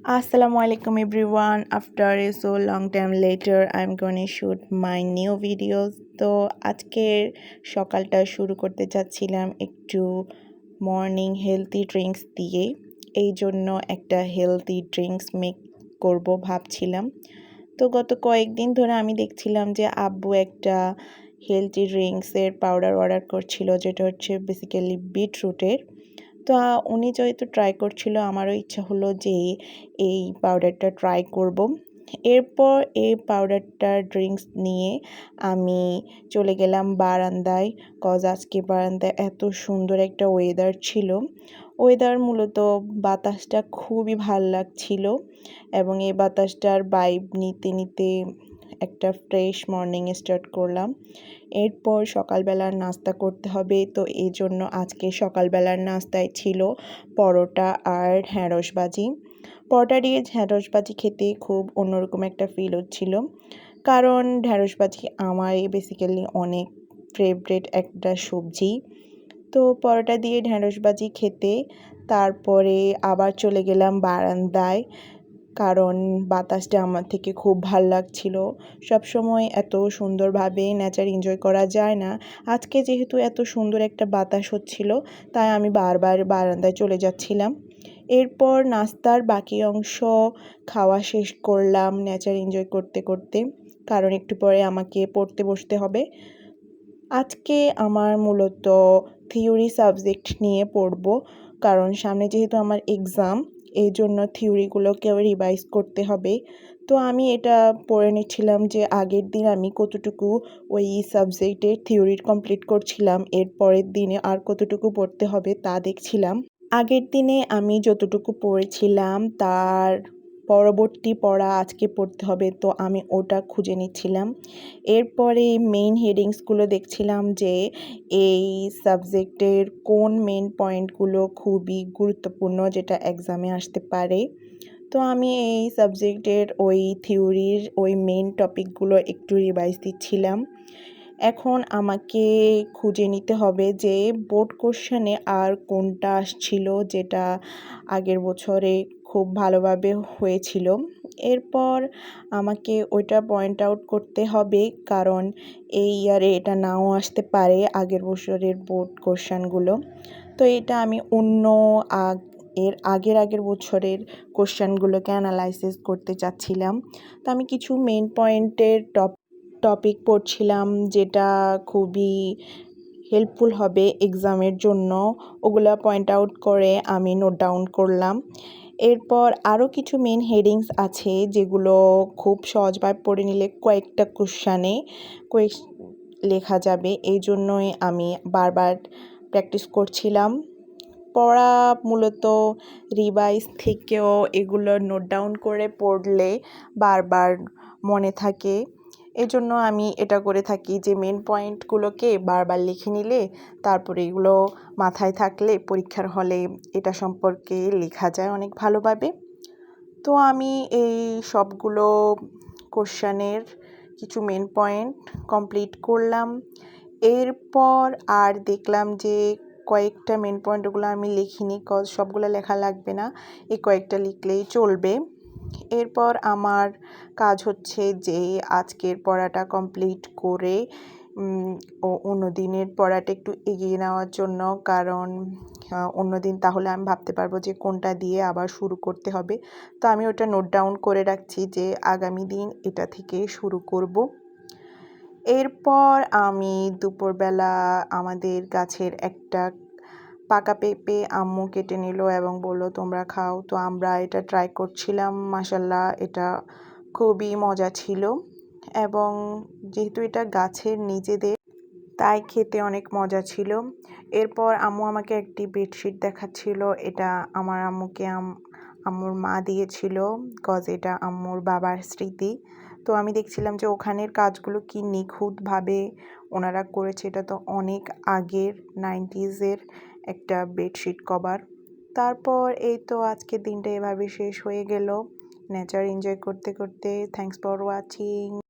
Assalamu alaikum everyone. After a so long time later, I'm gonna shoot my new videos. তো আজকের সকালটা শুরু করতে চাচ্ছিলাম একটু মর্নিং হেলদি ড্রিঙ্কস দিয়ে। এই জন্য একটা হেলদি ড্রিঙ্কস মেক করব ভাবছিলাম। তো গত কয়েকদিন ধরে আমি দেখছিলাম যে আব্বু একটা হেলদি ড্রিঙ্কসের পাউডার অর্ডার করছিল, যেটা হচ্ছে বেসিক্যালি বিটরুটের। তো উনি যেহেতু ট্রাই করছিল, আমারও ইচ্ছা হলো যে এই পাউডারটা ট্রাই করব। এরপর এই পাউডারটার ড্রিঙ্কস নিয়ে আমি চলে গেলাম বারান্দায়, আজকে বারান্দায় এত সুন্দর একটা ওয়েদার ছিল। ওয়েদার মূলত বাতাসটা খুবই ভাল লাগছিল এবং এই বাতাসটার ভাইব নিতে নিতে একটা ফ্রেশ মর্নিং স্টার্ট করলাম। এরপর সকালবেলার নাস্তা করতে হবে, তো এই জন্য আজকে সকালবেলার নাস্তায় ছিল পরোটা আর ঢ্যাঁড়স ভাজি। পরোটা দিয়ে ঢ্যাঁড়স ভাজি খেতে খুব অন্যরকম একটা ফিল হচ্ছিল, কারণ ঢ্যাঁড়স ভাজি আমার বেসিক্যালি অনেক ফেভারিট একটা সবজি। তো পরোটা দিয়ে ঢ্যাঁড়স ভাজি খেতে তারপরে আবার চলে গেলাম বারান্দায়, কারণ বাতাসটা আমার থেকে খুব ভাল লাগছিল। সবসময় এত সুন্দরভাবে নেচার এনজয় করা যায় না। আজকে যেহেতু এত সুন্দর একটা বাতাস হচ্ছিল, তাই আমি বারবার বারান্দায় চলে যাচ্ছিলাম। এরপর নাস্তার বাকি অংশ খাওয়া শেষ করলাম নেচার এনজয় করতে করতে, কারণ একটু পরে আমাকে পড়তে বসতে হবে। আজকে আমার মূলত থিওরি সাবজেক্ট নিয়ে পড়ব, কারণ সামনে যেহেতু আমার এক্সাম, এই জন্য থিওরিগুলোকেও রিভাইজ করতে হবে। তো আমি এটা পড়ে নিচ্ছিলাম যে আগের দিন আমি কতটুকু ওই সাবজেক্টের থিওরি কমপ্লিট করছিলাম, এর পরের দিনে আর কতটুকু পড়তে হবে তা দেখছিলাম। আগের দিনে আমি যতটুকু পড়েছিলাম তার পরবর্তী পড়া আজকে পড়তে হবে, তো আমি ওটা খুঁজে নিচ্ছিলাম। এরপরে মেইন হেডিংসগুলো দেখছিলাম যে এই সাবজেক্টের কোন মেইন পয়েন্টগুলো খুবই গুরুত্বপূর্ণ, যেটা এক্সামে আসতে পারে। তো আমি এই সাবজেক্টের ওই থিওরির ওই মেইন টপিকগুলো একটু রিভাইজ দিচ্ছিলাম। এখন আমাকে খুঁজে নিতে হবে যে বোর্ড কোশ্চেনে আর কোনটা আসছিল, যেটা আগের বছরে খুব ভালোভাবে হয়েছিল। এরপর আমাকে ওইটা পয়েন্ট আউট করতে হবে, কারণ এই ইয়ারে এটা নাও আসতে পারে আগের বছরের বোর্ড কোশ্চেনগুলো। তো এটা আমি এর আগের বছরের কোশ্চেনগুলোকে অ্যানালাইসিস করতে চাচ্ছিলাম। তো আমি কিছু মেইন পয়েন্টের টপিক পড়ছিলাম, যেটা খুবই হেল্পফুল হবে এক্সামের জন্য। ওগুলা পয়েন্ট আউট করে আমি নোট ডাউন করলাম। এরপর আরও কিছু মেইন হেডিংস আছে, যেগুলো খুব সহজভাবে পড়ে নিলে কয়েকটা কোশ্চেনে লেখা যাবে। এই জন্যই আমি বারবার প্র্যাকটিস করছিলাম। পড়া মূলত রিভাইজ থেকেও এগুলো নোট ডাউন করে পড়লে বারবার মনে থাকে। এজন্য আমি এটা করে থাকি যে মেন পয়েন্টগুলোকে বারবার লিখে নিলে তারপরে এগুলো মাথায় থাকলে পরীক্ষার হলে এটা সম্পর্কে লেখা যায় অনেক ভালোভাবে। তো আমি এই সবগুলো কোশ্চেনের কিছু মেন পয়েন্ট কমপ্লিট করলাম। এরপর আর দেখলাম যে কয়েকটা মেন পয়েন্ট ওগুলো আমি লিখিনি, সবগুলো লেখা লাগবে না, এই কয়েকটা লিখলেই চলবে। এরপর আমার কাজ হচ্ছে যে আজকের পড়াটা কমপ্লিট করে অন্য দিনের পড়াটা একটু এগিয়ে নেওয়ার জন্য, কারণ অন্য দিন তাহলে আমি ভাবতে পারবো যে কোনটা দিয়ে আবার শুরু করতে হবে। তো আমি ওটা নোট ডাউন করে রাখছি যে আগামী দিন এটা থেকে শুরু করব। এরপর আমি দুপুরবেলা আমাদের গাছের একটা পাকা পেঁপে আম্মু কেটে নিল এবং বলল তোমরা খাও। তো আমরা এটা ট্রাই করছিলাম, মাশাল্লাহ এটা খুবই মজা ছিল, এবং যেহেতু এটা গাছের নিজেদের, তাই খেতে অনেক মজা ছিল। এরপর আম্মু আমাকে একটি বেডশিট দেখাচ্ছিল, এটা আমার আম্মুকে আম্মুর মা দিয়েছিল, এটা আম্মুর বাবার স্মৃতি। তো আমি দেখছিলাম যে ওখানের কাজগুলো কি নিখুঁতভাবে ওনারা করেছে। এটা তো অনেক আগের 90s একটা বেডশিট কভার। তারপর এই তো আজকের দিনটা এভাবে শেষ হয়ে গেল নেচার এনজয় করতে করতে। Thanks for watching.